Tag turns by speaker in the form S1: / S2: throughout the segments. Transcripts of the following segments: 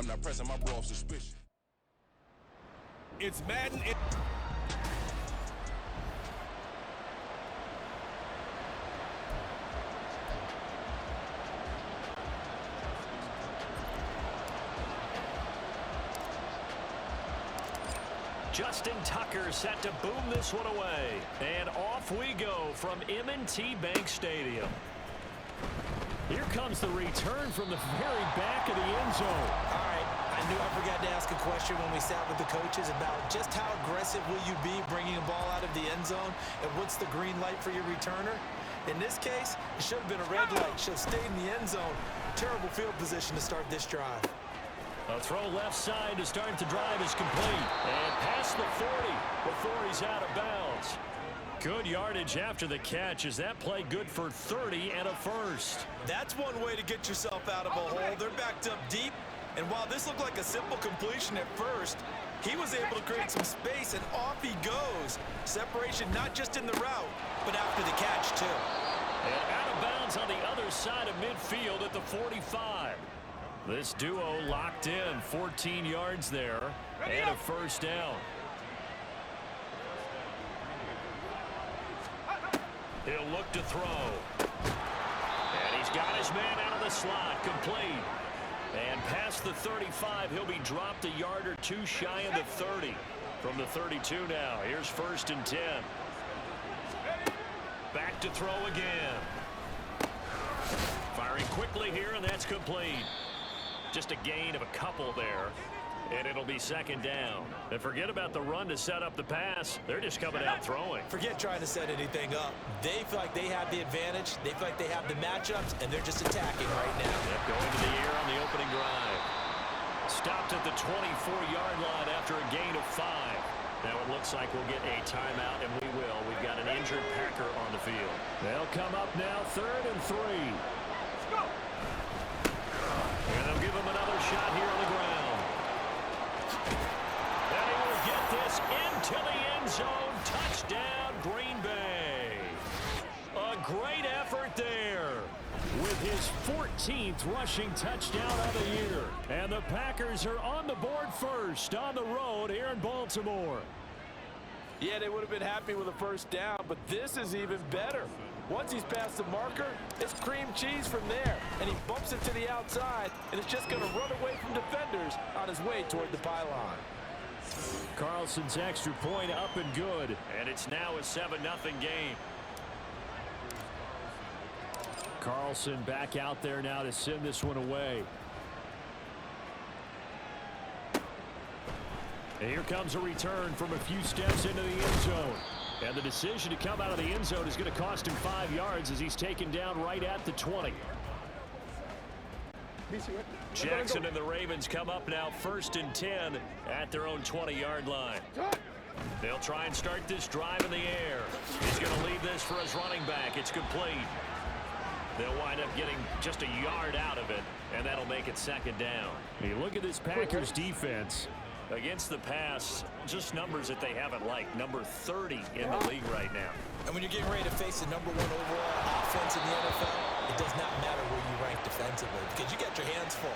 S1: I'm not pressing my bro off suspicion.
S2: It's Madden.
S3: Justin Tucker set to boom this one away. And off we go from M&T Bank Stadium. Here comes the return from the very back of the end zone.
S4: All right, I knew I forgot to ask a question when we sat with the coaches about just how aggressive will you be bringing a ball out of the end zone, and what's the green light for your returner? In this case, it should have been a red light. Should have stayed in the end zone. Terrible field position to start this drive.
S3: A throw left side to start the drive is complete. And past the 40 before he's out of bounds. Good yardage after the catch. Is that play good for 30 and a first?
S4: That's one way to get yourself out of a hole. They're backed up deep. And while this looked like a simple completion at first, he was able to create some space, and off he goes. Separation not just in the route, but after the catch, too.
S3: And out of bounds on the other side of midfield at the 45. This duo locked in, 14 yards there, and a first down. He'll look to throw. And he's got his man out of the slot, complete. And past the 35, he'll be dropped a yard or two shy of the 30. From the 32 now, here's 1st and 10. Back to throw again. Firing quickly here, and that's complete. Just a gain of a couple there, and it'll be 2nd down. And forget about the run to set up the pass. They're just coming out throwing.
S4: Forget trying to set anything up. They feel like they have the advantage. They feel like they have the matchups, and they're just attacking right now.
S3: Yep, going to the air on the opening drive. Stopped at the 24-yard line after a gain of 5. Now it looks like we'll get a timeout, and we will. We've got an injured Packer on the field. They'll come up now 3rd and 3. Let's go. And they'll give him another shot here on the ground. And he will get this into the end zone. Touchdown, Green Bay. A great effort there with his 14th rushing touchdown of the year. And the Packers are on the board first on the road here in Baltimore.
S5: Yeah, they would have been happy with a first down, but this is even better. Once he's past the marker, it's cream cheese from there. And he bumps it to the outside, and it's just going to run away from defenders on his way toward the pylon.
S3: Carlson's extra point up and good. And it's now a 7-0 game. Carlson back out there now to send this one away. And here comes a return from a few steps into the end zone. And the decision to come out of the end zone is going to cost him 5 yards as he's taken down right at the 20. Jackson and the Ravens come up now 1st and 10 at their own 20-yard line. They'll try and start this drive in the air. He's going to leave this for his running back. It's complete. They'll wind up getting just a yard out of it, and that'll make it 2nd down. You look at this Packers defense. Against the pass, just numbers that they haven't liked. Number 30 in the league right now.
S4: And when you're getting ready to face the #1 overall offense in the NFL, it does not matter where you rank defensively because you got your hands full.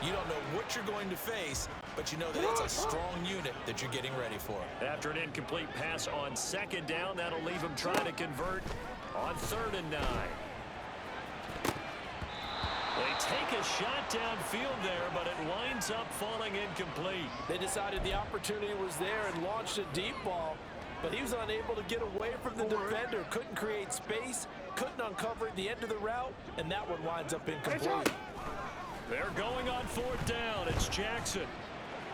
S4: You don't know what you're going to face, but you know that it's a strong unit that you're getting ready for.
S3: After an incomplete pass on 2nd down, that'll leave him trying to convert on 3rd and 9. They take a shot downfield there, but it winds up falling incomplete.
S5: They decided the opportunity was there and launched a deep ball, but he was unable to get away from the defender, couldn't create space, couldn't uncover at the end of the route, and that one winds up incomplete.
S3: They're going on 4th down. It's Jackson.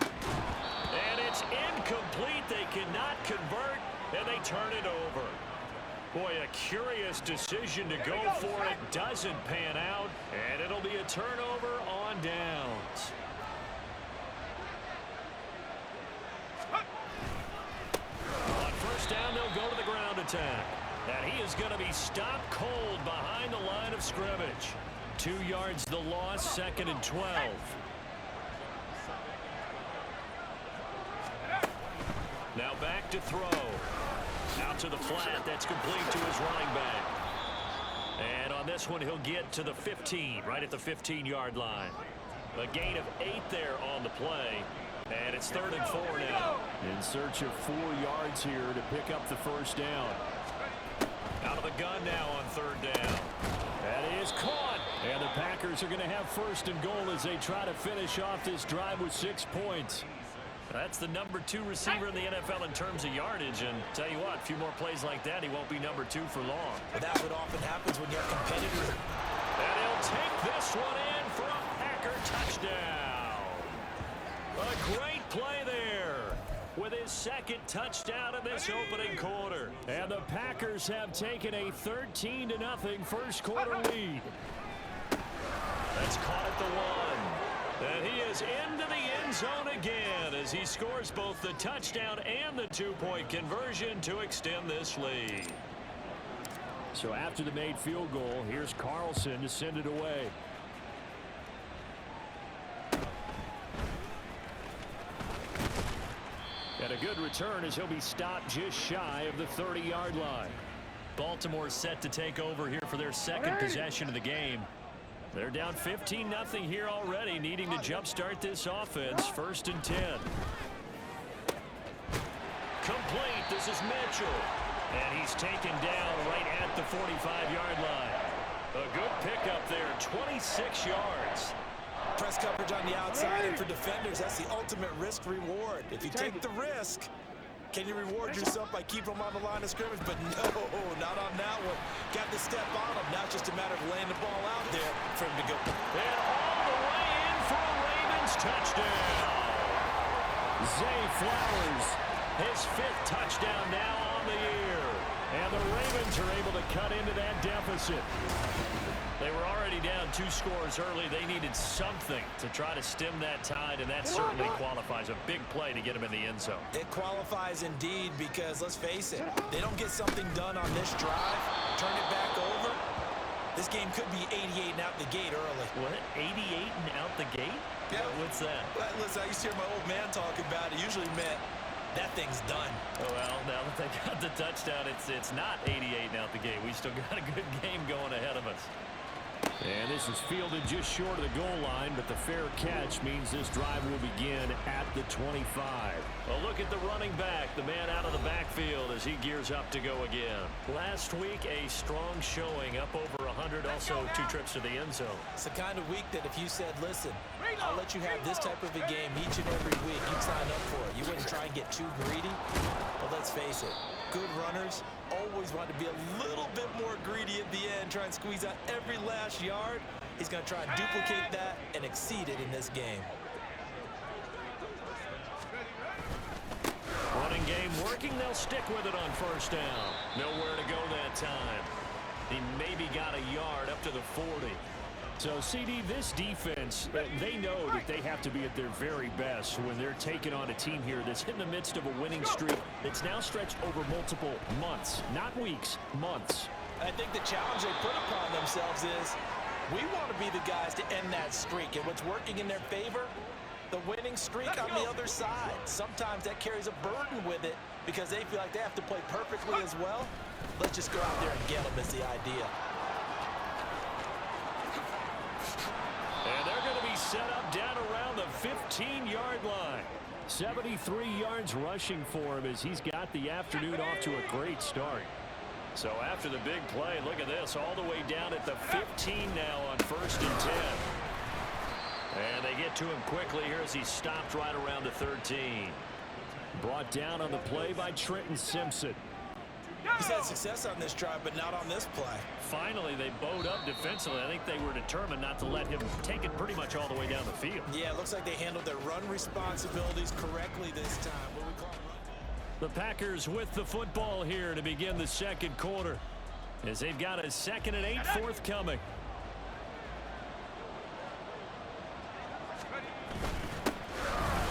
S3: And it's incomplete. They cannot convert, and they turn it over. Boy, a curious decision to go for it. Doesn't pan out, and it'll be a turnover on downs. On 1st down, they'll go to the ground attack. And he is going to be stopped cold behind the line of scrimmage. 2 yards the loss, 2nd and 12. Now back to throw. Out to the flat. That's complete to his running back. And on this one, he'll get to the 15, right at the 15-yard line. A gain of 8 there on the play. And it's 3rd and 4 now.
S5: In search of 4 yards here to pick up the first down.
S3: Out of the gun now on 3rd down.
S5: That is caught. And the Packers are going to have 1st and goal as they try to finish off this drive with 6 points.
S3: That's the number 2 receiver in the NFL in terms of yardage. And tell you what, a few more plays like that, he won't be number 2 for long.
S4: But that's what often happens when you're competitive.
S3: And he'll take this one in for a Packer touchdown. A great play there with his 2nd touchdown in this opening quarter.
S5: And the Packers have taken a 13-0 first quarter lead.
S3: That's caught at the 1. And he is into the end zone again as he scores both the touchdown and the 2-point conversion to extend this lead.
S5: So after the made field goal, here's Carlson to send it away. And a good return as he'll be stopped just shy of the 30-yard line.
S3: Baltimore set to take over here for their 2nd possession of the game. They're down 15-0 here already, needing to jumpstart this offense. 1st and 10. Complete. This is Mitchell. And he's taken down right at the 45-yard line. A good pickup there, 26 yards.
S4: Press coverage on the outside, and for defenders, that's the ultimate risk-reward. If you take the risk, can you reward yourself by keeping them on the line of scrimmage? But no, not on that one. Got the step on him. Now it's just a matter of laying the ball out there for him to go.
S3: And all the way in for a Ravens touchdown.
S5: Zay Flowers.
S3: His 5th touchdown now on the year.
S5: And the Ravens are able to cut into that deficit.
S3: They were already down 2 scores early. They needed something to try to stem that tide, and that certainly qualifies. A big play to get them in the end zone.
S4: It qualifies indeed because, let's face it, they don't get something done on this drive, turn it back over, this game could be 88 and out the gate early.
S3: What? 88 and out the gate?
S4: Yeah.
S3: What's that?
S4: Listen, I used to hear my old man talk about it. Usually meant that thing's done.
S3: Oh, well, now that they got the touchdown, it's not 88 and out the gate. We still got a good game going ahead of us.
S5: And this is fielded just short of the goal line, but the fair catch means this drive will begin at the 25.
S3: Well, look at the running back, the man out of the backfield as he gears up to go again. Last week, a strong showing, up over 100, also 2 trips to the end zone.
S4: It's the kind of week that if you said, listen, I'll let you have this type of a game each and every week, you'd sign up for it. You wouldn't try and get too greedy. But let's face it, good runners always want to be a little bit more greedy at the end, try and squeeze out every last yard. He's going to try and duplicate that and exceed it in this game.
S3: Running game working. They'll stick with it on 1st down. Nowhere to go that time. He maybe got a yard up to the 40.
S5: So, CD, this defense, they know that they have to be at their very best when they're taking on a team here that's in the midst of a winning streak that's now stretched over multiple months, not weeks, months.
S4: I think the challenge they put upon themselves is we want to be the guys to end that streak. And what's working in their favor? The winning streak on the other side. Sometimes that carries a burden with it because they feel like they have to play perfectly as well. Let's just go out there and get them is the idea.
S3: And they're going to be set up down around the 15-yard line.
S5: 73 yards rushing for him as he's got the afternoon off to a great start.
S3: So after the big play, look at this, all the way down at the 15 now on 1st and 10. And they get to him quickly here as he's stopped right around the 13.
S5: Brought down on the play by Trenton Simpson.
S4: He's had success on this drive, but not on this play.
S3: Finally, they bowed up defensively. I think they were determined not to let him take it pretty much all the way down the field.
S4: Yeah, it looks like they handled their run responsibilities correctly this time. What we call
S3: the Packers with the football here to begin the 2nd quarter as they've got a 2nd and 8 forthcoming.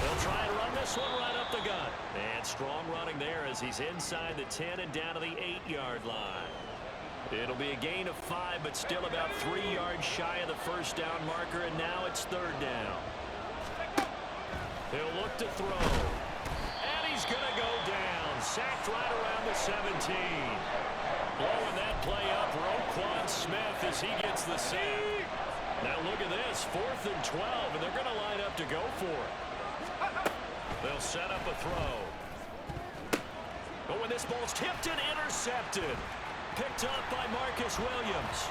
S3: They'll try and run this one right up the gut. And strong running there as he's inside the 10 and down to the 8-yard line. It'll be a gain of 5, but still about 3 yards shy of the 1st down marker, and now it's 3rd down. He'll look to throw. And he's going to go down. Sacked right around the 17. Blowing that play up, Roquan Smith as he gets the sack. Now look at this, 4th and 12, and they're going to line up to go for it. They'll set up a throw. But when this ball's tipped and intercepted, picked up by Marcus Williams.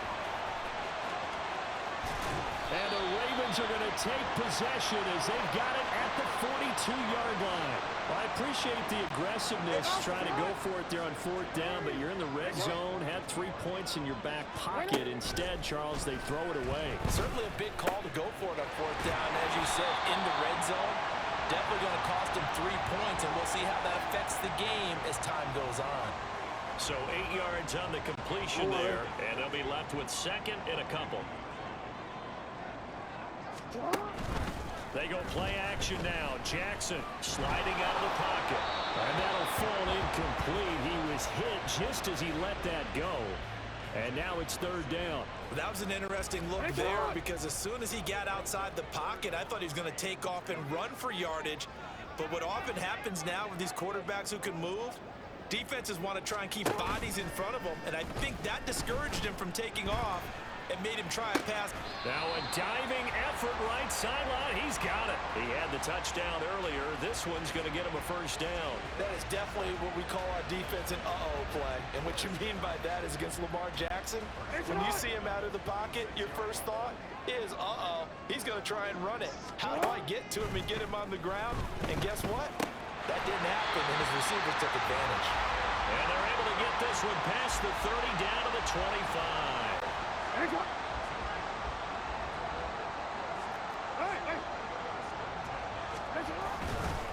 S3: And the Ravens are going to take possession as they've got it at the 42-yard line. Well, I appreciate the aggressiveness trying to go for it there on 4th down, but you're in the red zone, had 3 points in your back pocket. Instead, Charles, they throw it away.
S5: Certainly a big call to go for it on 4th down, as you said, in the red zone. Definitely going to cost them 3 points, and we'll see how that affects the game as time goes on.
S3: So 8 yards on the completion there, and they'll be left with 2nd and a couple. They go play action now. Jackson sliding out of the pocket. And that'll fall incomplete. He was hit just as he let that go. And now it's 3rd down.
S4: That was an interesting look there because as soon as he got outside the pocket, I thought he was going to take off and run for yardage. But what often happens now with these quarterbacks who can move, defenses want to try and keep bodies in front of them. And I think that discouraged him from taking off and made him try a pass.
S3: Now a diving effort right sideline. He's got it. He had the touchdown earlier. This one's going to get him a 1st down.
S5: That is definitely what we call our defense an uh-oh play. And what you mean by that is against Lamar Jackson, when you see him out of the pocket, your first thought is, uh-oh, he's going to try and run it. How do I get to him and get him on the ground? And guess what? That didn't happen, and his receivers took advantage.
S3: And they're able to get this one past the 30 down to the 25.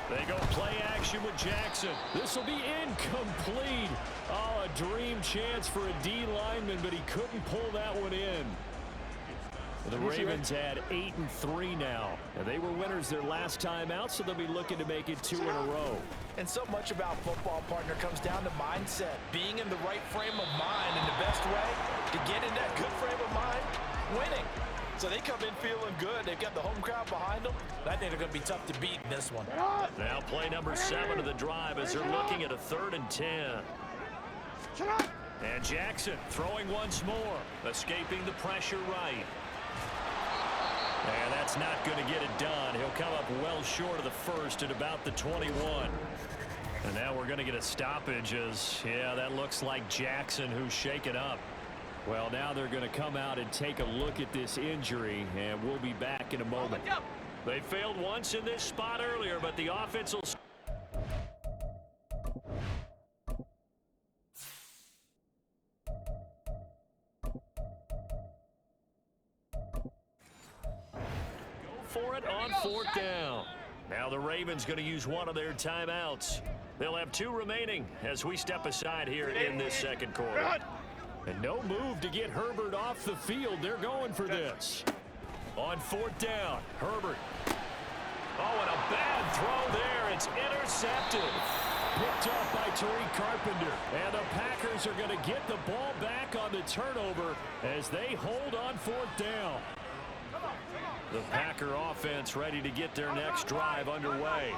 S3: They go play action with Jackson. This will be incomplete. Oh, a dream chance for a D lineman, but he couldn't pull that one in. The Ravens had 8-3 now. And they were winners their last time out, so they'll be looking to make it 2 in a row.
S5: And so much about football, partner, comes down to mindset. Being in the right frame of mind, and the best way to get in that good frame of mind, winning. So they come in feeling good. They've got the home crowd behind them. I think they're going to be tough to beat in this one.
S3: Now play number 7 of the drive as they're looking at a 3rd and 10. And Jackson throwing once more, escaping the pressure right. And that's not going to get it done. He'll come up well short of the 1st at about the 21. And now we're going to get a stoppage as, yeah, that looks like Jackson who's shaken up. Well, now they're going to come out and take a look at this injury, and we'll be back in a moment. They failed once in this spot earlier, but the offense will... for it on 4th down. Now the Ravens going to use one of their timeouts. They'll have 2 remaining as we step aside here in this 2nd quarter. And no move to get Herbert off the field. They're going for this. On 4th down, Herbert. Oh, and a bad throw there. It's intercepted. Picked up by Tariq Carpenter. And the Packers are going to get the ball back on the turnover as they hold on 4th down. The Packer offense ready to get their next drive underway.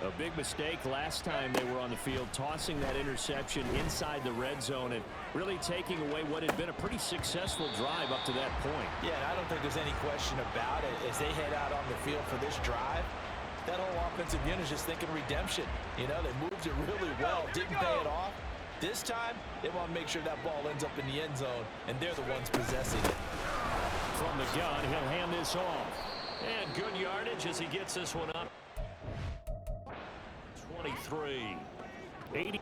S3: A big mistake last time they were on the field, tossing that interception inside the red zone and really taking away what had been a pretty successful drive up to that point.
S4: Yeah, and I don't think there's any question about it. As they head out on the field for this drive, that whole offensive unit is just thinking redemption. You know, they moved it really well, didn't pay it off. This time, they want to make sure that ball ends up in the end zone, and they're the ones possessing it.
S3: From the gun, he'll hand this off. And good yardage as he gets this one up. 23. 80.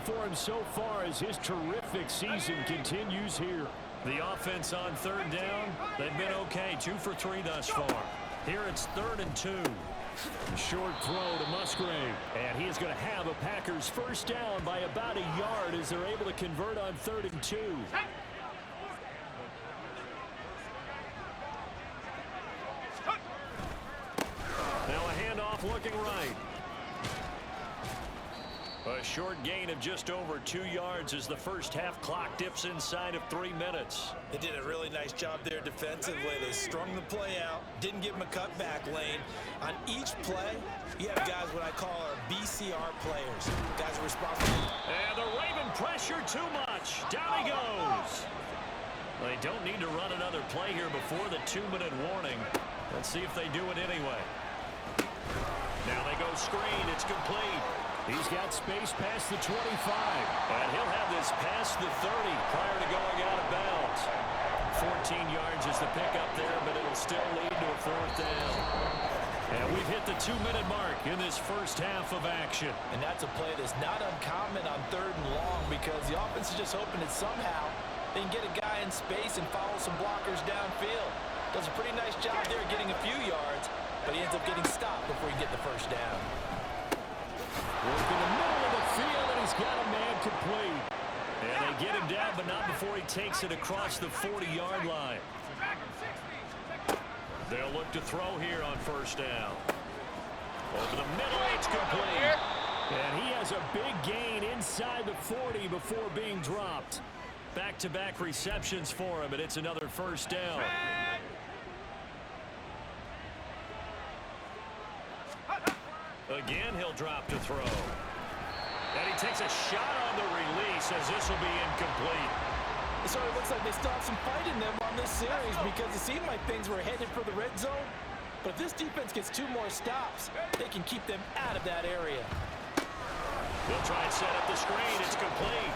S3: For him so far as his terrific season continues here. The offense on 3rd down, they've been okay, 2 for 3 thus far. Here it's 3rd and 2. Short throw to Musgrave, and he is going to have a Packers 1st down by about a yard as they're able to convert on 3rd and 2. Now a handoff looking right. A short gain of just over 2 yards as the first half clock dips inside of 3 minutes.
S4: They did a really nice job there defensively. They strung the play out, didn't give them a cutback lane. On each play, you have guys what I call our BCR players. Guys are responsible.
S3: And the Raven pressure too much. Down he goes. They don't need to run another play here before the 2-minute warning. Let's see if they do it anyway. Now they go screen. It's complete. He's got space past the 25. And he'll have this past the 30 prior to going out of bounds. 14 yards is the pickup there, but it'll still lead to a 4th down. And we've hit the 2-minute mark in this first half of action.
S4: And that's a play that's not uncommon on 3rd and long because the offense is just hoping that somehow they can get a guy in space and follow some blockers downfield. Does a pretty nice job there getting a few yards, but he ends up getting stopped before he can get the first down.
S3: Work in the middle of the field, and he's got a man complete. And they get him down, but not before he takes it across the 40-yard line. They'll look to throw here on 1st down. Over the middle, it's complete. And he has a big gain inside the 40 before being dropped. Back-to-back receptions for him, and it's another 1st down. Again, he'll drop to throw. And he takes a shot on the release as this will be incomplete.
S4: It sort of looks like they still have some fight in them on this series because it seemed like things were headed for the red zone. But if this defense gets 2 more stops, they can keep them out of that area.
S3: They'll try and set up the screen. It's complete.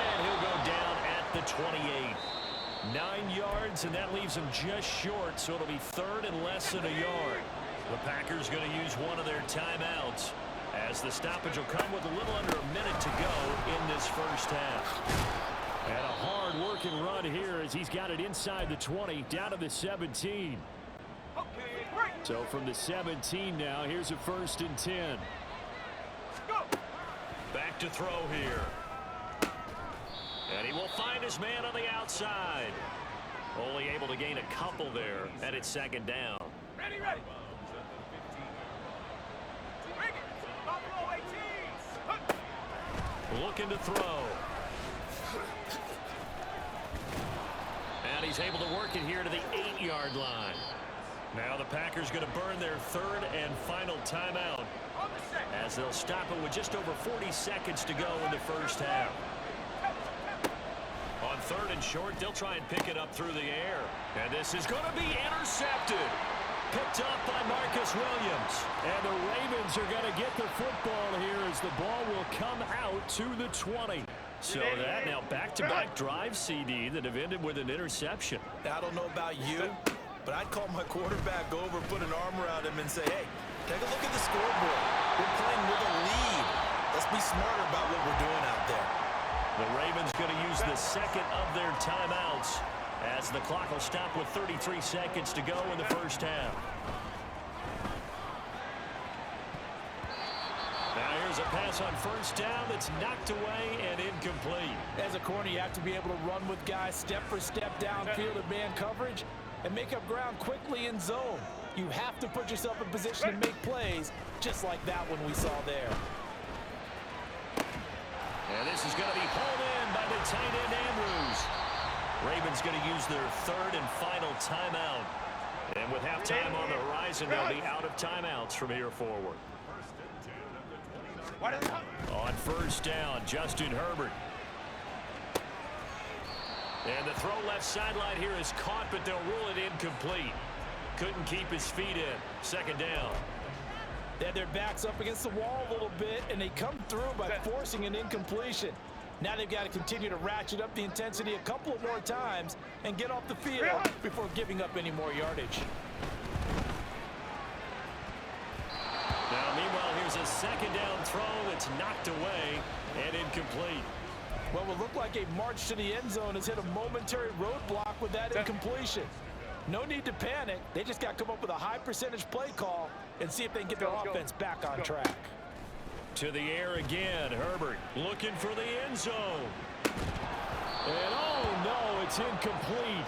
S3: And he'll go down at the 28. 9 yards, and that leaves him just short, so it'll be 3rd and less than a yard. The Packers going to use one of their timeouts as the stoppage will come with a little under a minute to go in this first half. And a hard-working run here as he's got it inside the 20, down to the 17. So from the 17 now, here's a 1st and 10. Back to throw here. And he will find his man on the outside. Only able to gain a couple there, and it's 2nd down.
S1: Ready.
S3: Looking to throw. And he's able to work it here to the 8-yard line. Now the Packers going to burn their 3rd and final timeout as they'll stop it with just over 40 seconds to go in the first half. On 3rd and short, they'll try and pick it up through the air. And this is going to be intercepted. Picked up by Marcus Williams. And the Ravens are going to get the football here as the ball will come out to the 20. So that now back-to-back drives, CD, that have ended with an interception.
S4: I don't know about you, but I'd call my quarterback over, put an arm around him, and say, hey, take a look at the scoreboard. We're playing with a lead. Let's be smarter about what we're doing out there.
S3: The Ravens going to use the 2nd of their timeouts as the clock will stop with 33 seconds to go in the first half. Now here's a pass on 1st down that's knocked away and incomplete.
S4: As a corner, you have to be able to run with guys step for step downfield in man coverage and make up ground quickly in zone. You have to put yourself in position to make plays just like that one we saw there.
S3: And this is going to be hauled in by the tight end Andrews. Ravens going to use their 3rd and final timeout. And with halftime on the horizon, they'll be out of timeouts from here forward. On 1st down, Justin Herbert. And the throw left sideline here is caught, but they'll rule it incomplete. Couldn't keep his feet in. 2nd down.
S4: They had their backs up against the wall a little bit, and they come through by forcing an incompletion. Now they've got to continue to ratchet up the intensity a couple of more times and get off the field before giving up any more yardage.
S3: Now, meanwhile, here's a 2nd down throw that's knocked away and incomplete.
S4: What will look like a march to the end zone has hit a momentary roadblock with that incompletion. No need to panic. They just got to come up with a high percentage play call and see if they can get their offense back on track.
S3: To the air again, Herbert looking for the end zone. And oh no, it's incomplete.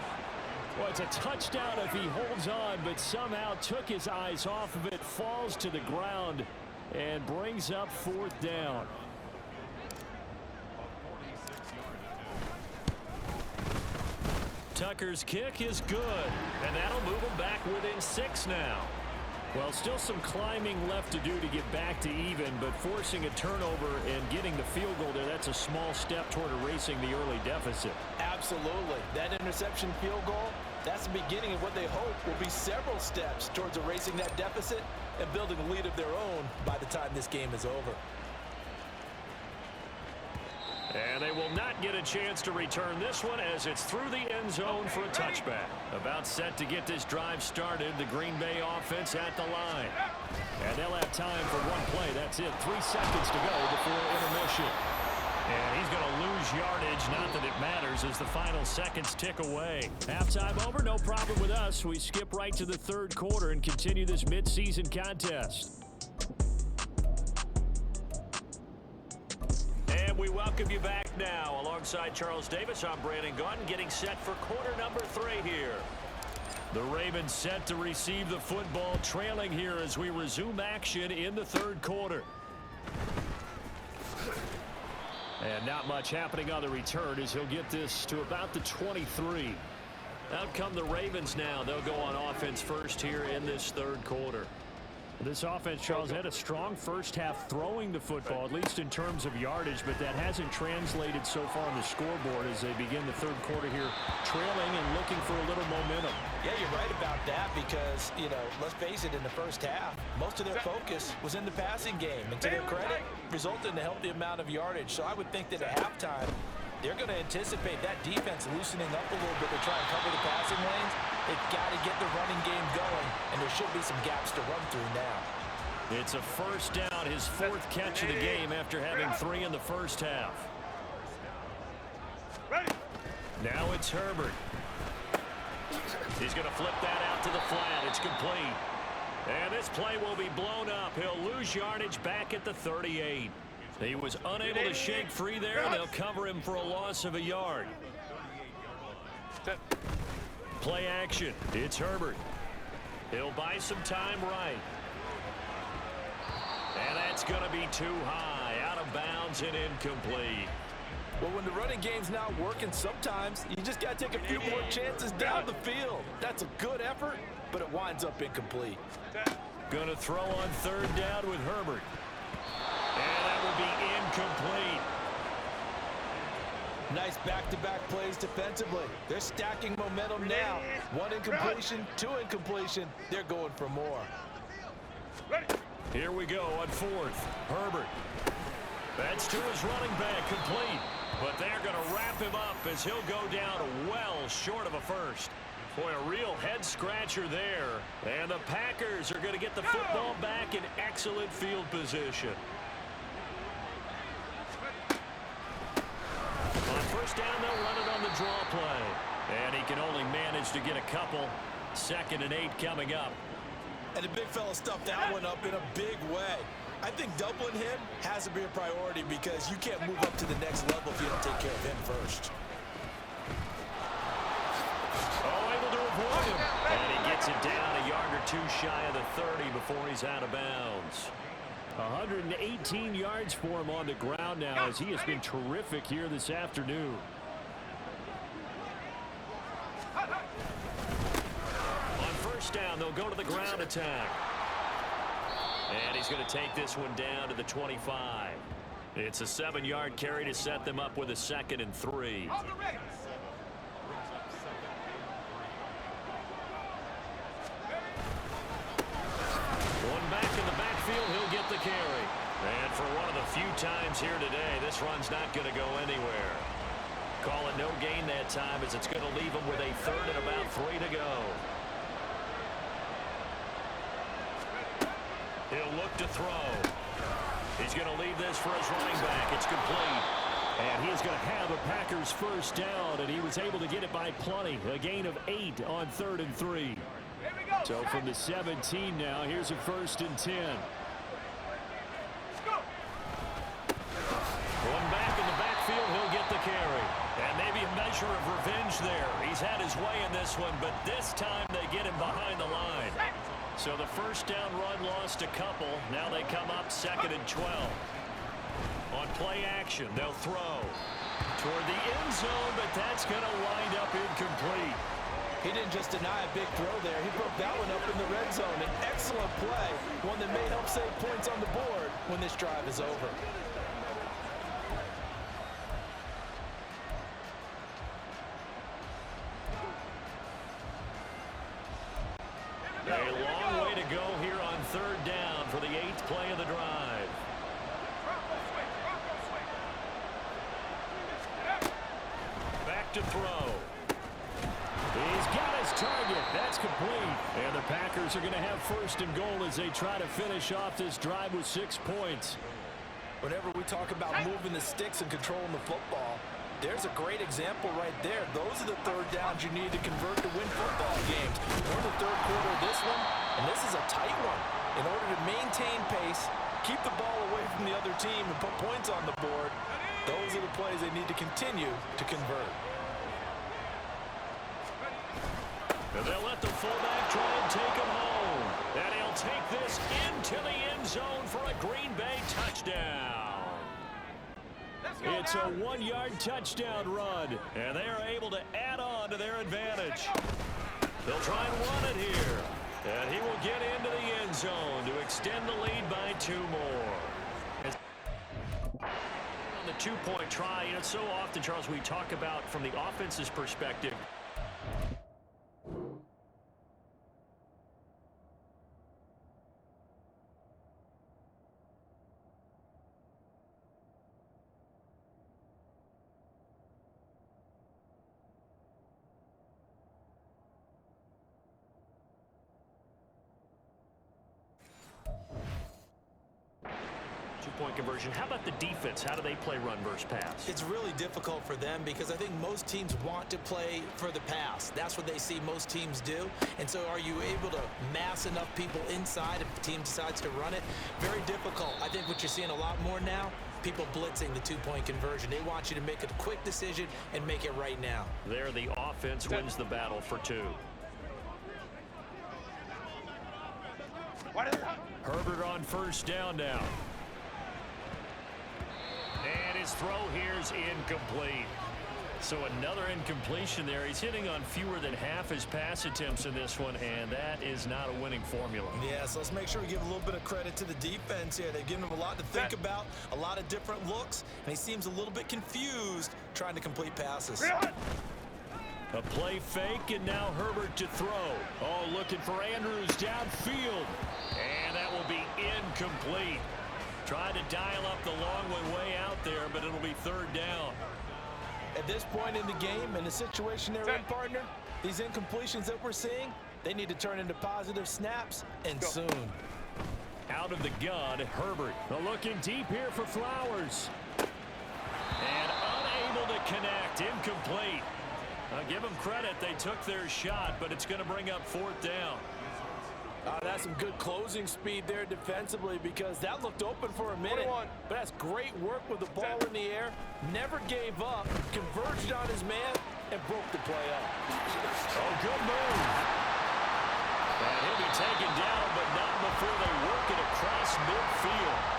S3: Well, it's a touchdown if he holds on, but somehow took his eyes off of it, falls to the ground. and brings up 4th down. Tucker's kick is good, and that'll move him back within 6 now. Well, still some climbing left to do to get back to even, but forcing a turnover and getting the field goal there, that's a small step toward erasing the early deficit.
S5: Absolutely. That interception field goal, that's the beginning of what they hope will be several steps towards erasing that deficit and building a lead of their own by the time this game is over.
S3: And they will not get a chance to return this one as it's through the end zone for a touchback. About set to get this drive started, the Green Bay offense at the line. And they'll have time for one play. That's it. 3 seconds to go before intermission. And he's going to lose yardage. Not that it matters as the final seconds tick away. Halftime over, no problem with us. We skip right to the 3rd quarter and continue this midseason contest. We welcome you back now. Alongside Charles Davis, I'm Brandon Gaudin, getting set for quarter number 3 here. The Ravens set to receive the football, trailing here as we resume action in the 3rd quarter. And not much happening on the return as he'll get this to about the 23. Out come the Ravens now. They'll go on offense first here in this 3rd quarter. This offense, Charles, had a strong first half throwing the football, at least in terms of yardage, but that hasn't translated so far on the scoreboard as they begin the 3rd quarter here, trailing and looking for a little momentum.
S4: Yeah, you're right about that because, let's face it, in the first half, most of their focus was in the passing game. And to their credit, resulted in a healthy amount of yardage. So I would think that at halftime, they're going to anticipate that defense loosening up a little bit to try and cover the passing lanes. They've got to get the running game going, and there should be some gaps to run through now.
S3: It's a first down, his 4th catch of the game after having 3 in the first half. Now it's Herbert. He's going to flip that out to the flat. It's complete. And this play will be blown up. He'll lose yardage back at the 38. He was unable to shake free there, and they'll cover him for a loss of a yard. Play action. It's Herbert. He'll buy some time right. And that's going to be too high. Out of bounds and incomplete.
S5: Well, when the running game's not working, sometimes you just got to take a few more chances down the field. That's a good effort, but it winds up incomplete.
S3: Going to throw on 3rd down with Herbert. And that will be incomplete.
S5: Nice back-to-back plays defensively. They're stacking momentum now. 1 incompletion, 2 incompletion. They're going for more.
S3: Here we go on 4th. Herbert. That's to his running back, complete. But they're going to wrap him up as he'll go down well short of a first. Boy, a real head-scratcher there. And the Packers are going to get the football back in excellent field position. On first down, they'll run it on the draw play. And he can only manage to get a couple. 2nd and 8 coming up.
S4: And the big fella stuffed that one up in a big way. I think doubling him has to be a priority because you can't move up to the next level if you don't take care of him first.
S3: Oh, able to avoid him. And he gets it down a yard or 2 shy of the 30 before he's out of bounds. 118 yards for him on the ground now as he has been terrific here this afternoon. On first down, they'll go to the ground attack. And he's going to take this one down to the 25. It's a 7-yard carry to set them up with a 2nd and 3. One back in the backfield, he'll get the carry. And for one of the few times here today, this run's not going to go anywhere. Call it no gain that time as it's going to leave him with a 3rd and about 3 to go. He'll look to throw. He's going to leave this for his running back. It's complete. And he's going to have a Packers first down, and he was able to get it by plenty. A gain of 8 on 3rd and 3. So from the 17 now, here's a 1st and 10. One back in the backfield, he'll get the carry. And maybe a measure of revenge there. He's had his way in this one, but this time they get him behind the line. So the first down run lost a couple. Now they come up 2nd and 12. On play action, they'll throw toward the end zone, but that's going to wind up incomplete.
S4: He didn't just deny a big throw there. He broke that one up in the red zone. An excellent play, one that may help save points on the board when this drive is over.
S3: A long way to go here on 3rd down for the 8th play of the drive. Back to throw. He's got his target. That's complete. And the Packers are going to have 1st and goal as they try to finish off this drive with 6 points.
S4: Whenever we talk about moving the sticks and controlling the football, there's a great example right there. Those are the 3rd downs you need to convert to win football games. We're in the 3rd quarter of this one, and this is a tight one. In order to maintain pace, keep the ball away from the other team, and put points on the board, those are the plays they need to continue to convert.
S3: And they'll let the fullback try and take him home. And he'll take this into the end zone for a Green Bay touchdown. It's a 1-yard touchdown run, and they're able to add on to their advantage. They'll try and run it here, and he will get into the end zone to extend the lead by 2 more. On the 2-point try, you know, so often, Charles, we talk about from the offense's perspective. Two-point conversion. How about the defense? How do they play run versus pass?
S4: It's really difficult for them because I think most teams want to play for the pass. That's what they see most teams do. And so are you able to mass enough people inside if the team decides to run it? Very difficult. I think what you're seeing a lot more now, people blitzing the 2-point conversion. They want you to make a quick decision and make it right now.
S3: There, the offense wins the battle for 2. Herbert on 1st down now. And his throw here is incomplete. So another incompletion there. He's hitting on fewer than half his pass attempts in this one, and that is not a winning formula.
S4: Yeah, so let's make sure we give a little bit of credit to the defense here. They've given him a lot to think about, a lot of different looks, and he seems a little bit confused trying to complete passes.
S3: A play fake, and now Herbert to throw. Oh, looking for Andrews downfield. And that will be incomplete. Trying to dial up the long one way out there, but it'll be 3rd down.
S4: At this point in the game, in the situation they're in, partner, these incompletions that we're seeing, they need to turn into positive snaps, and soon.
S3: Out of the gun, Herbert. Looking deep here for Flowers. And unable to connect. Incomplete. I'll give them credit. They took their shot, but it's going to bring up 4th down.
S5: That's some good closing speed there defensively because that looked open for a minute. But that's great work with the ball in the air. Never gave up, converged on his man, and broke the play up.
S3: Oh, good move. And he'll be taken down, but not before they work it across midfield.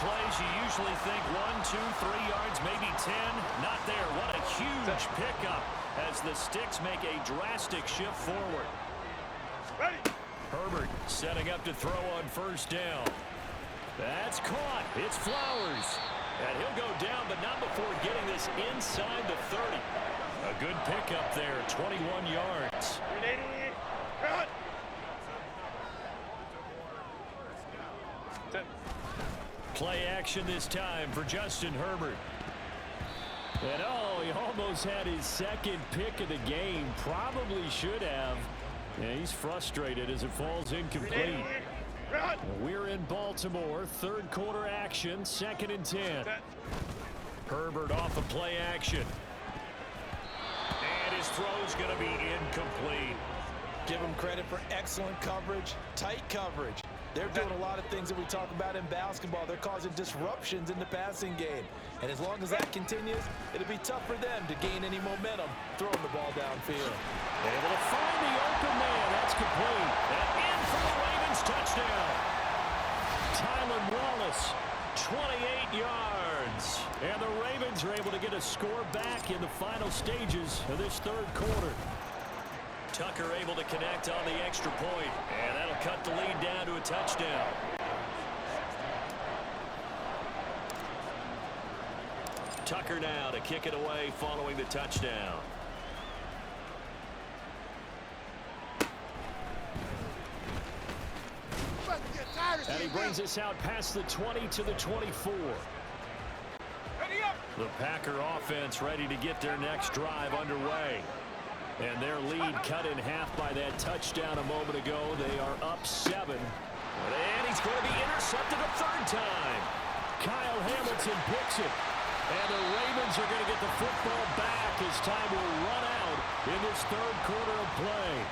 S3: Plays, you usually think 1, 2, 3 yards, maybe 10. Not there. What a huge pickup as the Sticks make a drastic shift forward. Ready. Herbert setting up to throw on 1st down. That's caught. It's Flowers. And he'll go down, but not before getting this inside the 30. A good pickup there, 21 yards. Play action this time for Justin Herbert. And oh, he almost had his 2nd pick of the game. Probably should have. Yeah, he's frustrated as it falls incomplete. We're in Baltimore, third quarter action, 2nd and 10. Herbert off of play action. And his throw's going to be incomplete.
S4: Give him credit for excellent coverage, tight coverage. They're doing a lot of things that we talk about in basketball. They're causing disruptions in the passing game. And as long as that continues, it'll be tough for them to gain any momentum throwing the ball downfield.
S3: Able to find the open man. That's complete. And in for the Ravens touchdown. Tylan Wallace, 28 yards. And the Ravens are able to get a score back in the final stages of this third quarter. Tucker able to connect on the extra point, and that'll cut the lead down to a touchdown. Tucker now to kick it away following the touchdown. And he brings us out past the 20 to the 24. The Packer offense ready to get their next drive underway. And their lead cut in half by that touchdown a moment ago. They are up 7. And he's going to be intercepted a third time. Kyle Hamilton picks it. And the Ravens are going to get the football back as time will run out in this third quarter of play.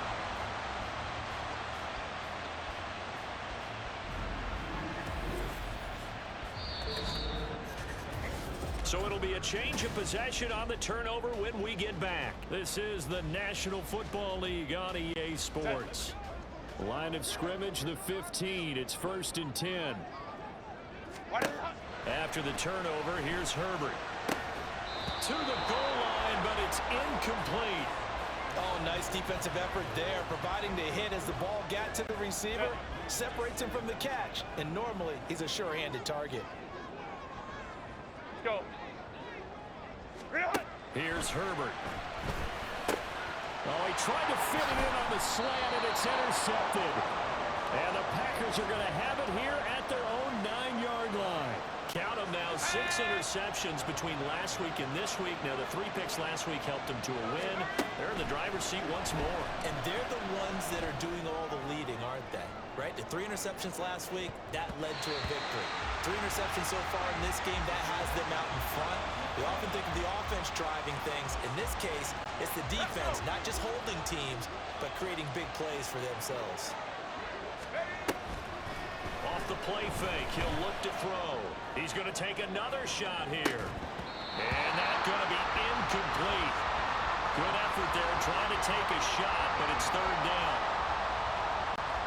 S3: So it'll be a change of possession on the turnover when we get back. This is the National Football League on EA Sports. Line of scrimmage, the 15. It's 1st and 10. After the turnover, here's Herbert. To the goal line, but it's incomplete.
S4: Oh, nice defensive effort there, providing the hit as the ball got to the receiver, separates him from the catch, and normally he's a sure-handed target.
S1: Go.
S3: Here's Herbert. Oh, he tried to fit it in on the slant, and it's intercepted. And the Packers are going to have it here at their own 9-yard line. Count them now, 6 interceptions between last week and this week. Now, the 3 picks last week helped them to a win. They're in the driver's seat once more.
S4: And they're the ones that are doing all the leading, aren't they? Right? The 3 interceptions last week, that led to a victory. 3 interceptions so far in this game, that has them out in front. We often think of the offense driving things. In this case, it's the defense, not just holding teams, but creating big plays for themselves.
S3: Off the play fake, he'll look to throw. He's going to take another shot here. And that's going to be incomplete. Good effort there trying to take a shot, but it's 3rd down.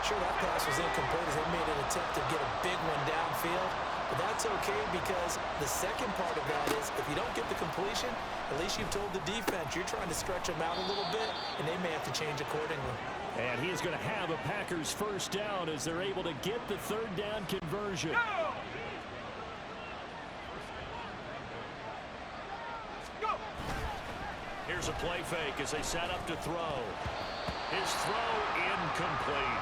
S4: Sure, that pass was incomplete as they made an attempt to get a big one downfield. But that's okay because the second part of that is if you don't get the completion, at least you've told the defense you're trying to stretch them out a little bit, and they may have to change accordingly.
S3: And he's going to have a Packers first down as they're able to get the 3rd down conversion.
S1: Go.
S3: Here's a play fake as they set up to throw. His throw incomplete.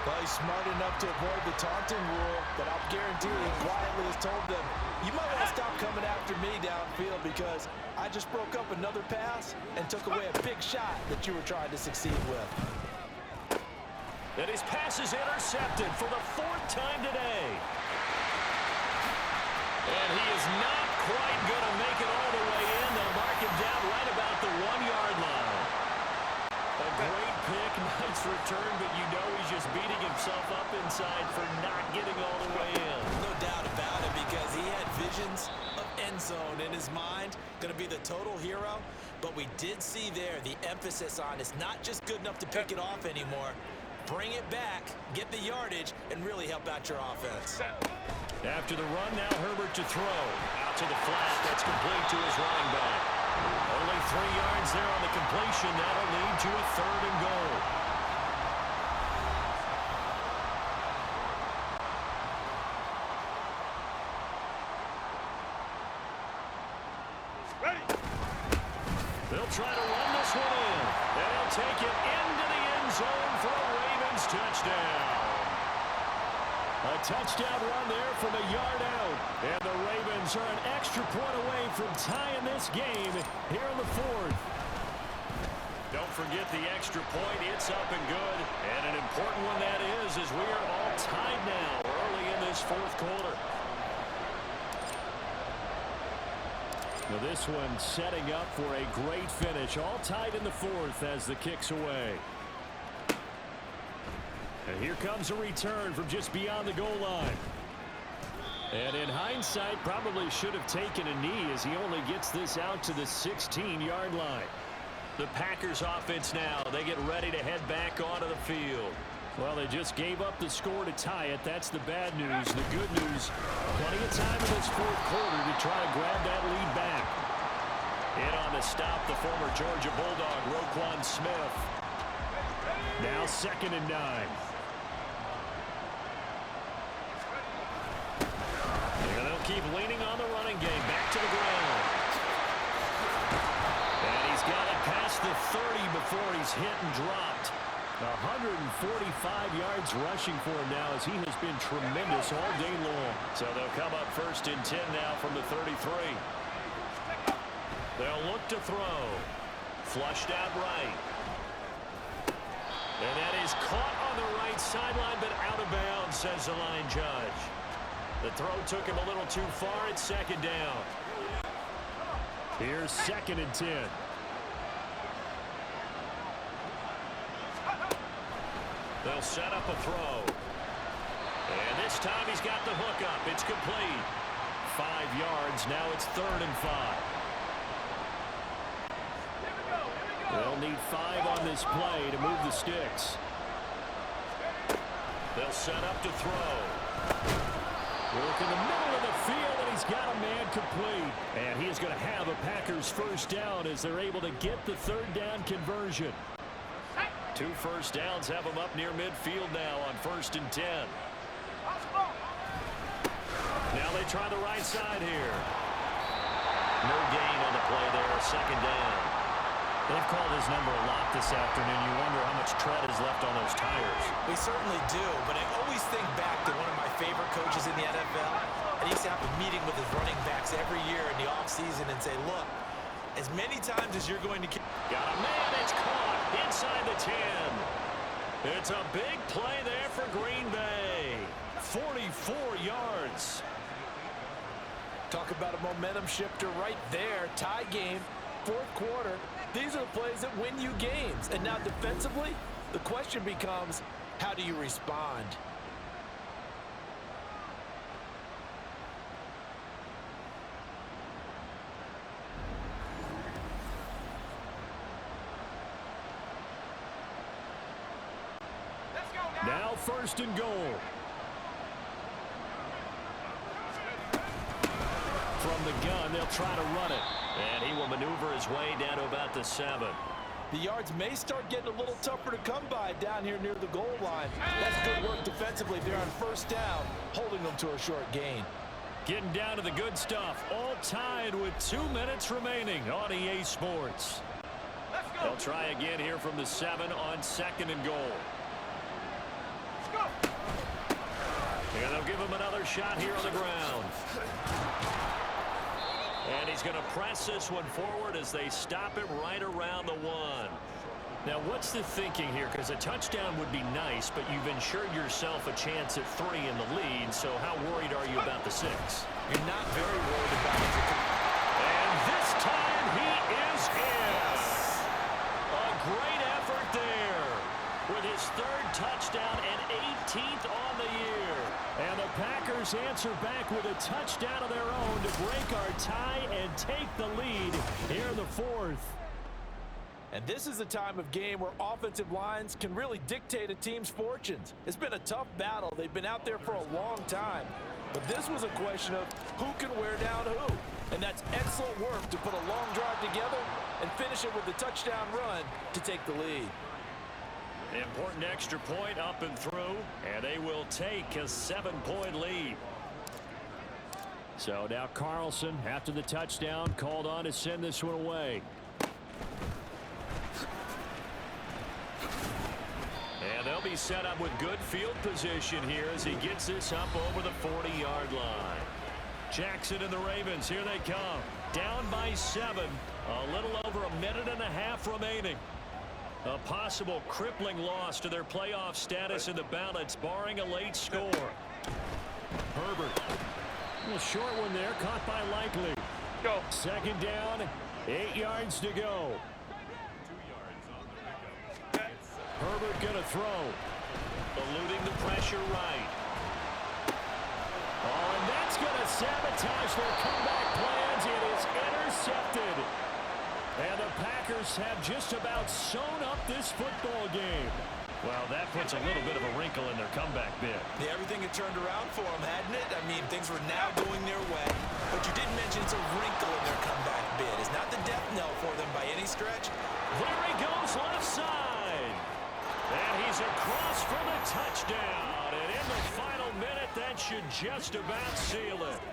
S4: Well, he's smart enough to avoid the taunting rule, but I'll guarantee he quietly has told them, you might want to stop coming after me downfield because I just broke up another pass and took away a big shot that you were trying to succeed with.
S3: And his pass is intercepted for the 4th time today. And he is not quite going to make it all the way in. They'll mark him down right about the 1-yard line. A great pick, nice return, but you know he's just beating himself up inside for not getting all the way in.
S4: No doubt about it because he had visions of end zone in his mind, going to be the total hero. But we did see there the emphasis on it's not just good enough to pick it off anymore. Bring it back, get the yardage, and really help out your offense.
S3: After the run, now Herbert to throw. Out to the flat, that's complete to his running back. Only 3 yards there on the completion. That'll lead to a 3rd and goal.
S1: Ready.
S3: They'll try to run this one in. And they'll take it into the end zone for a Ravens touchdown. A touchdown run there from a yard out. And the Ravens are an extra point away from tying this game here in the 4th. Don't forget the extra point. It's up and good. And an important one that is, as we are all tied now early in this fourth quarter. Now this one setting up for a great finish. All tied in the fourth as the kick's away. And here comes a return from just beyond the goal line. And in hindsight, probably should have taken a knee as he only gets this out to the 16-yard line. The Packers offense now, they get ready to head back onto the field. Well, they just gave up the score to tie it. That's the bad news. The good news, plenty of time in this fourth quarter to try to grab that lead back. In on the stop, the former Georgia Bulldog, Roquan Smith. Now 2nd and 9. And they'll keep leaning on the running game. Back to the ground. And he's got it past the 30 before he's hit and dropped. 145 yards rushing for him now as he has been tremendous all day long. So they'll come up 1st and 10 now from the 33. They'll look to throw. Flushed out right. And that is caught on the right sideline, but out of bounds, says the line judge. The throw took him a little too far. It's 2nd down. Here's 2nd and 10. They'll set up a throw. And this time he's got the hook up. It's complete. 5 yards. Now it's 3rd and 5. They'll need 5 on this play to move the sticks. They'll set up to throw. Work in the middle of the field, and he's got a man complete. And he is going to have a Packers first down as they're able to get the 3rd down conversion. 2 first downs have them up near midfield now on 1st and 10. Now they try the right side here. No gain on the play there, 2nd down. They've called his number a lot this afternoon. You wonder how much tread is left on those tires.
S4: We certainly do, but I always think back to one of my favorite coaches in the NFL. And he used to have a meeting with his running backs every year in the offseason and say, look, as many times as you're going to kick.
S3: Got a man, it's caught inside the 10. It's a big play there for Green Bay. 44 yards.
S5: Talk about a momentum shifter right there. Tie game, 4th quarter. These are the plays that win you games. And now defensively, the question becomes, how do you respond?
S3: Now 1st and goal. From the gun, they'll try to run it. And he will maneuver his way down to about the 7.
S5: The yards may start getting a little tougher to come by down here near the goal line. That's good work defensively there on 1st down, holding them to a short gain.
S3: Getting down to the good stuff. All tied with 2 minutes remaining on EA Sports. They'll try again here from the 7 on 2nd and goal. And they'll give him another shot here on the ground. And he's going to press this one forward as they stop it right around the 1. Now, what's the thinking here? Because a touchdown would be nice, but you've ensured yourself a chance at 3 in the lead, so how worried are you about the 6?
S4: You're not very worried about it.
S3: And this time he is in. A great effort there with his 3rd touchdown and 18th on the year. And the Packers answer back with a touchdown of their own to break our tie and take the lead here in the 4th.
S5: And this is a time of game where offensive lines can really dictate a team's fortunes. It's been a tough battle. They've been out there for a long time. But this was a question of who can wear down who. And that's excellent work to put a long drive together and finish it with a touchdown run to take the lead.
S3: Important extra point up and through, and they will take a 7-point lead. So now Carlson, after the touchdown, called on to send this one away. And they'll be set up with good field position here as he gets this up over the 40-yard line. Jackson and the Ravens, here they come. Down by 7, a little over a minute and a half remaining. A possible crippling loss to their playoff status in the balance, barring a late score. Herbert. A short one there, caught by Likely.
S1: Go.
S3: Second down, 8 yards to go. Herbert gonna throw. Eluding the pressure right. Oh, and that's gonna sabotage their comeback plans. It is intercepted. And the Packers have just about sewn up this football game. Well, that puts a little bit of a wrinkle in their comeback bid.
S4: Yeah, everything had turned around for them, hadn't it? I mean, things were now going their way. But you didn't mention it's a wrinkle in their comeback bid. It's not the death knell for them by any stretch.
S3: There he goes, left side. And he's across for the touchdown. And in the final minute, that should just about seal it.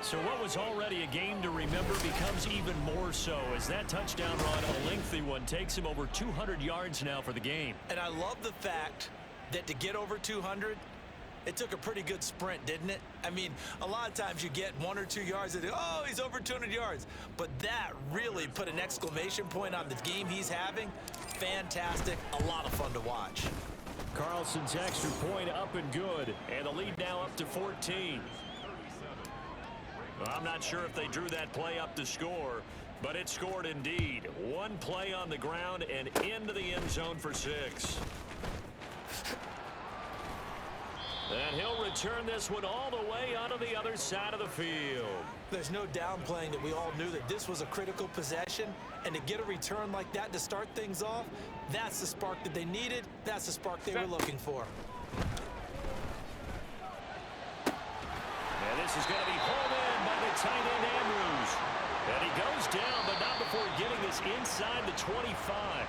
S3: So what was already a game to remember becomes even more so as that touchdown run, a lengthy one, takes him over 200 yards now for the game.
S4: And I love the fact that to get over 200, it took a pretty good sprint, didn't it? I mean, a lot of times you get 1 or 2 yards and, oh, he's over 200 yards. But that really put an exclamation point on the game he's having. Fantastic. A lot of fun to watch.
S3: Carlson's extra point up and good. And the lead now up to 14. Well, I'm not sure if they drew that play up to score, but it scored indeed. One play on the ground and into the end zone for 6. And he'll return this one all the way onto the other side of the field.
S4: There's no downplaying that we all knew that this was a critical possession, and to get a return like that to start things off, that's the spark that they needed. That's the spark they were looking for.
S3: And this is going to be hauled in by the tight end Andrews. And he goes down, but not before getting this inside the 25.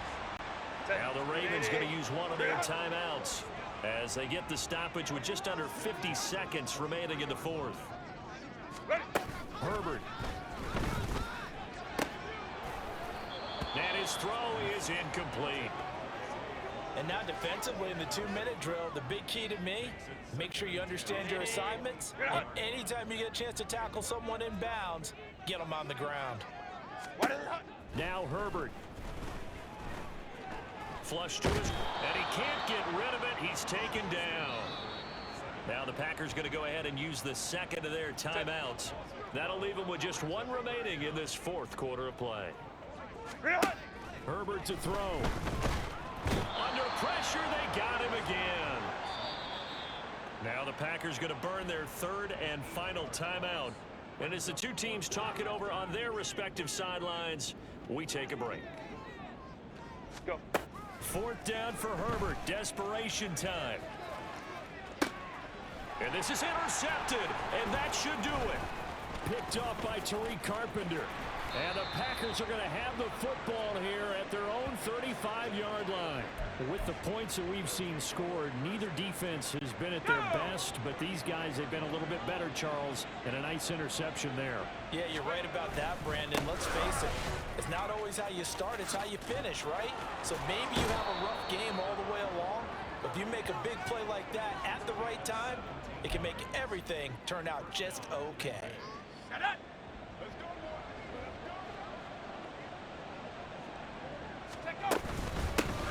S3: Now the Ravens going to use one of their timeouts as they get the stoppage with just under 50 seconds remaining in the fourth. Herbert. And his throw is incomplete.
S4: And now defensively in the 2-minute drill, the big key to me, make sure you understand your assignments. And anytime you get a chance to tackle someone in bounds, get them on the ground.
S3: Now Herbert. Flush to his, and he can't get rid of it. He's taken down. Now the Packers going to go ahead and use the second of their timeouts. That'll leave them with just one remaining in this fourth quarter of play. Herbert to throw. Under pressure, they got him again. Now the Packers going to burn their third and final timeout. And as the two teams talk it over on their respective sidelines, we take a break.
S1: Go.
S3: Fourth down for Herbert. Desperation time. And this is intercepted, and that should do it. Picked off by Tariq Carpenter. And the Packers are going to have the football here at their own 35-yard line. With the points that we've seen scored, neither defense has been at their best, but these guys have been a little bit better, Charles, and a nice interception there.
S4: Yeah, you're right about that, Brandon. Let's face it. It's not always how you start, it's how you finish, right? So maybe you have a rough game all the way along, but if you make a big play like that at the right time, it can make everything turn out just okay.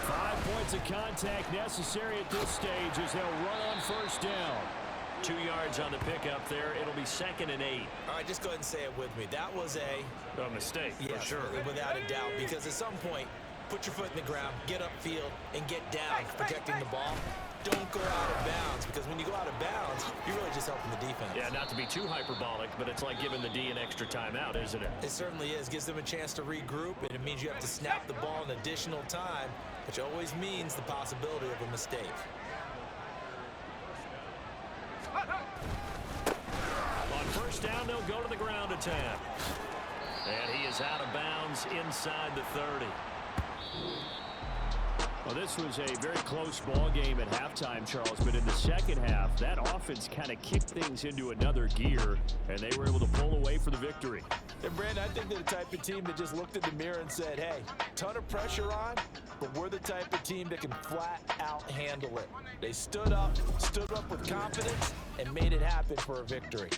S3: 5 points of contact necessary at this stage as they'll run on first down. 2 yards on the pickup there. It'll be 2nd and 8.
S4: All right, just go ahead and say it with me. That was
S3: A mistake,
S4: yes,
S3: for sure.
S4: Without a doubt, because at some point, put your foot in the ground, get upfield, and get down protecting the ball. Don't go out of bounds, because when you go out of bounds, you're really just helping the defense.
S3: Yeah, not to be too hyperbolic, but it's like giving the D an extra timeout, isn't it?
S4: It certainly is. Gives them a chance to regroup, and it means you have to snap the ball an additional time, which always means the possibility of a mistake.
S3: On first down, they'll go to the ground attack. And he is out of bounds inside the 30. Well, this was a very close ball game at halftime, Charles, but in the second half, that offense kind of kicked things into another gear, and they were able to pull away for the victory.
S5: And Brandon, I think they're the type of team that just looked in the mirror and said, hey, ton of pressure on, but we're the type of team that can flat out handle it. They stood up with confidence, and made it happen for a victory.